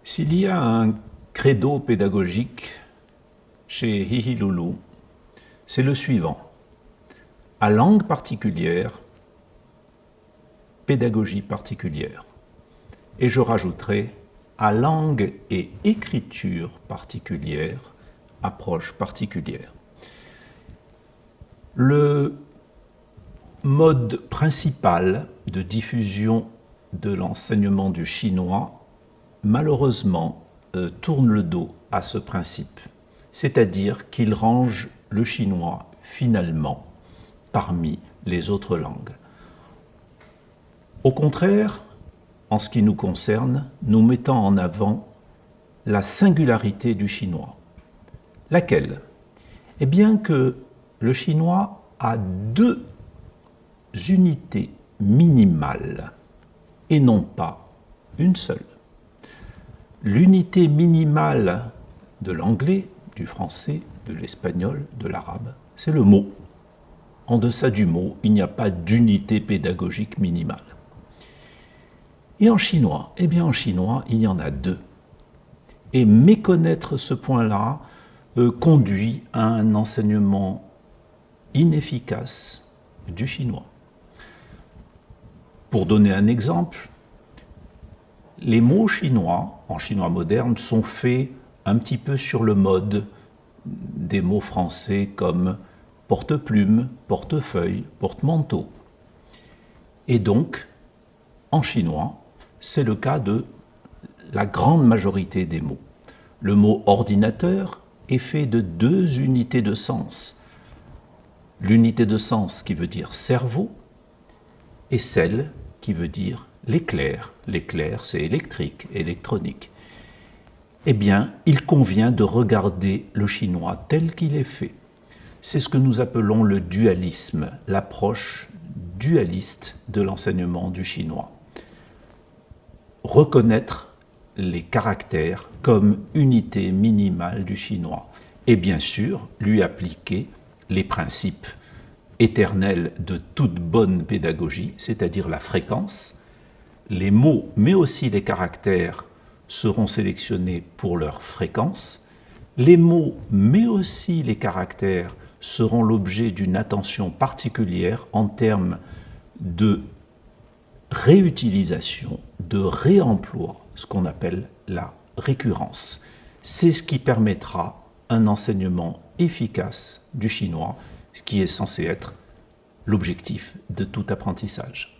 S'il y a un credo pédagogique chez Hihiloulou, c'est le suivant. À langue particulière, pédagogie particulière. Et je rajouterai à langue et écriture particulière, approche particulière. Le mode principal de diffusion de l'enseignement du chinois, malheureusement, tourne le dos à ce principe, c'est-à-dire qu'il range le chinois finalement parmi les autres langues. Au contraire, en ce qui nous concerne, nous mettons en avant la singularité du chinois. Laquelle? Eh bien que le chinois a deux unités minimales et non pas une seule. L'unité minimale de l'anglais, du français, de l'espagnol, de l'arabe, c'est le mot. En deçà du mot, il n'y a pas d'unité pédagogique minimale. Et en chinois, eh bien en chinois, il y en a deux. Et méconnaître ce point-là conduit à un enseignement inefficace du chinois. Pour donner un exemple, les mots chinois, en chinois moderne, sont faits un petit peu sur le mode des mots français comme porte-plume, portefeuille, porte-manteau. Et donc, en chinois, c'est le cas de la grande majorité des mots. Le mot ordinateur est fait de deux unités de sens. L'unité de sens qui veut dire cerveau et celle qui veut dire l'éclair. L'éclair, c'est électrique, électronique. Eh bien, il convient de regarder le chinois tel qu'il est fait. C'est ce que nous appelons le dualisme, l'approche dualiste de l'enseignement du chinois. Reconnaître les caractères comme unité minimale du chinois et bien sûr lui appliquer les principes éternels de toute bonne pédagogie, c'est-à-dire la fréquence. Les mots mais aussi les caractères seront sélectionnés pour leur fréquence. Les mots mais aussi les caractères seront l'objet d'une attention particulière en termes de réutilisation, de réemploi, ce qu'on appelle la récurrence. C'est ce qui permettra un enseignement efficace du chinois, ce qui est censé être l'objectif de tout apprentissage.